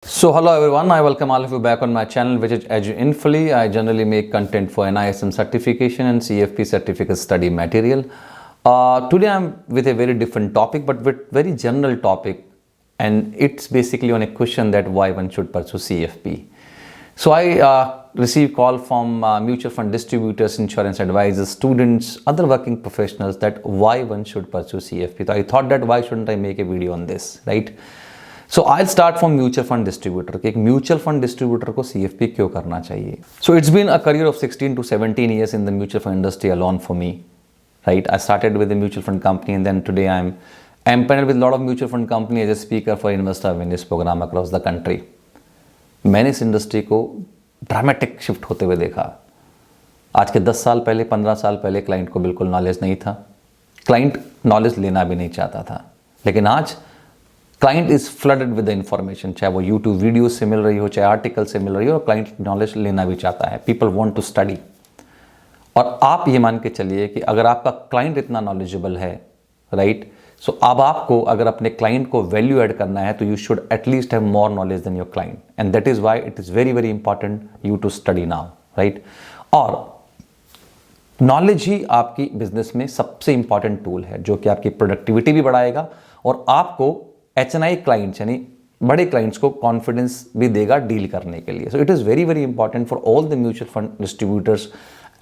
So hello everyone, I welcome all of you back on my channel which is EduInfly. I generally make content for NISM certification and CFP certificate study material. Today I'm with a very different topic but with very general topic, and it's basically on a question that why one should pursue CFP. So I receive call from mutual fund distributors, insurance advisors, students, other working professionals that why one should pursue CFP. So I thought that why shouldn't I make a video on this, right? So I'll start from mutual fund distributor कि एक mutual fund distributor को CFP क्यों करना चाहिए. So it's been a career of 16 to 17 years in the mutual fund industry alone for me, right? I started with a mutual fund company and then today I'm empaneled with a lot of mutual fund company as a speaker for investor awareness program across the country. मैंने इस industry को dramatic shift होते हुए देखा. आज के 10 साल पहले 15 साल पहले क्लाइंट को बिल्कुल नॉलेज नहीं था, क्लाइंट नॉलेज लेना भी नहीं चाहता था, लेकिन आज client is flooded with the information. चाहे वो यूट्यूब वीडियो से मिल रही हो, चाहे आर्टिकल से मिल रही हो, और क्लाइंट नॉलेज लेना भी चाहता है. People want to study. और आप ये मान के चलिए कि अगर आपका क्लाइंट इतना नॉलेजेबल है, राइट, सो अब आपको अगर अपने क्लाइंट को वैल्यू ऐड करना है तो you should at least have more knowledge than your client, and that is why it is very very important you to study now, right. और नॉलेज ही आपकी बिजनेस में सबसे इंपॉर्टेंट टूल है जो कि आपकी प्रोडक्टिविटी भी बढ़ाएगा और आपको HNI क्लाइंट्स यानी बड़े क्लाइंट्स को कॉन्फिडेंस भी देगा डील करने के लिए. So it is very very important for all the mutual fund distributors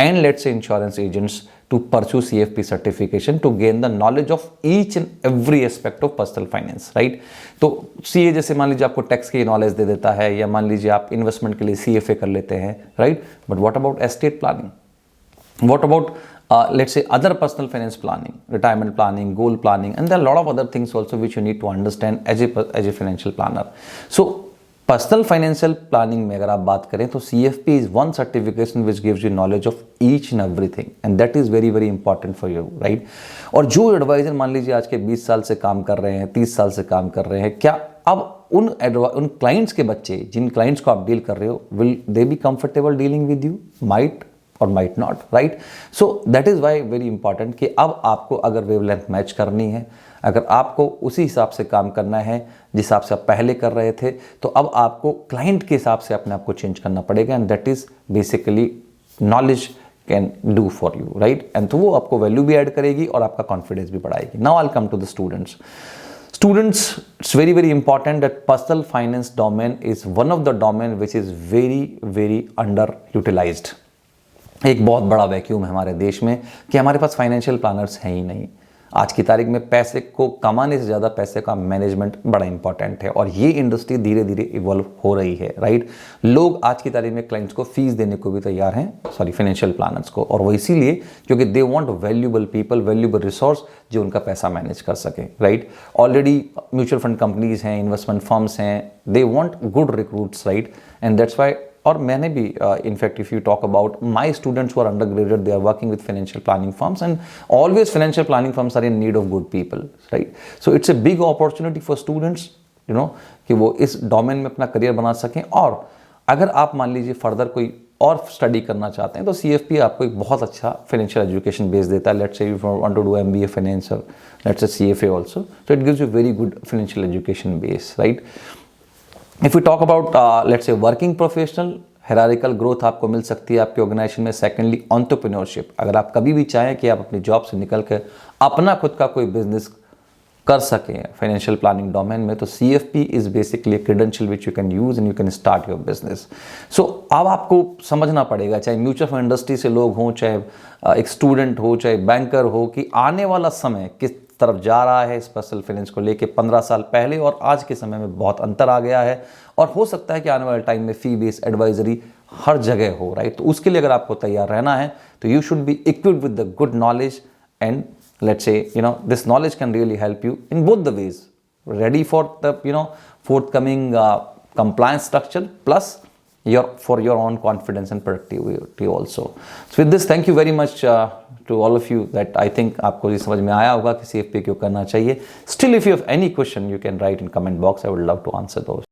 and let's say insurance agents to pursue CFP certification to gain the knowledge of each and every aspect of personal finance, right. तो CA जैसे मान लीजिए आपको tax की knowledge दे देता है, या मान लीजिए आप इन्वेस्टमेंट के लिए CFA कर लेते हैं, right. But what about estate planning, what about let's say other personal finance planning, retirement planning, goal planning, and there are a lot of other things also which you need to understand as a financial planner. So personal financial planning में अगर आप बात करें तो CFP is one certification which gives you knowledge of each and everything, and that is very very important for you, right. और जो adviser मान लीजिए आज के 20 साल से काम कर रहे हैं, 30 साल से काम कर रहे हैं, क्या अब उन क्लाइंट्स के बच्चे जिन क्लाइंट्स को आप डील कर रहे हो, will they be comfortable dealing with you? Might और might not, right. So that is why very important कि अब आपको अगर वेवलेंथ मैच करनी है, अगर आपको उसी हिसाब से काम करना है जिस हिसाब से आप पहले कर रहे थे, तो अब आपको क्लाइंट के हिसाब से अपने आप को चेंज करना पड़ेगा, and that is basically knowledge can do for you, right. And तो वो आपको वैल्यू भी ऐड करेगी और आपका कॉन्फिडेंस भी बढ़ाएगी. Now I come to the students. Students, it's very very important that personal finance domain is one of the domain which is very very underutilized. एक बहुत बड़ा वैक्यूम है हमारे देश में कि हमारे पास फाइनेंशियल प्लानर्स हैं ही नहीं. आज की तारीख में पैसे को कमाने से ज़्यादा पैसे का मैनेजमेंट बड़ा इंपॉर्टेंट है, और ये इंडस्ट्री धीरे धीरे इवॉल्व हो रही है, राइट. लोग आज की तारीख में क्लाइंट्स को फीस देने को भी तैयार हैं, सॉरी फाइनेंशियल प्लानर्स को, और वो इसीलिए क्योंकि they want valuable people, valuable resource जो उनका पैसा मैनेज कर सके, right. Already mutual fund companies हैं, इन्वेस्टमेंट फर्म्स हैं, they want good recruits, right. And that's why, और मैंने भी in fact if you talk about my students who are undergraduate, they are working with financial planning firms, and always financial planning firms are in need of good people, right. So it's a big opportunity for students, you know, कि वो इस domain में अपना career बना सकें. और अगर आप मान लीजिए फर्दर कोई और स्टडी करना चाहते हैं तो CFP आपको एक बहुत अच्छा फाइनेंशियल एजुकेशन बेस देता है. Let's say you want to do MBA finance, let's say CFA also, so it gives you very good financial education base, right. If you talk about let's say working professional, hierarchical growth आपको मिल सकती है आपके organisation में. Secondly entrepreneurship, अगर आप कभी भी चाहें कि आप अपनी जॉब से निकल कर अपना खुद का कोई बिजनेस कर सकें फाइनेंशियल प्लानिंग डोमेन में, तो CFP is basically credential which you can use and you can start your business. So अब आपको समझना पड़ेगा, चाहे म्यूचुअल फंड इंडस्ट्री से लोग हों, चाहे एक स्टूडेंट हो, चाहे बैंकर हो, कि आने वाला समय किस तरफ जा रहा है इस पर्सनल फाइनेंस को लेके. 15 साल पहले और आज के समय में बहुत अंतर आ गया है, और हो सकता है कि आने वाले टाइम में फी बेस्ड एडवाइजरी हर जगह हो, राइट. तो उसके लिए अगर आपको तैयार रहना है तो you should be equipped with the good knowledge, and let's say you know this knowledge can really help you in both the ways, ready for the you know forthcoming compliance structure plus for your own confidence and productivity also. So with this, thank you very much to all of you that I think आपको ये समझ में आया होगा कि CFP क्यों करना चाहिए. Still if you have any question you can write in comment box, I would love to answer those.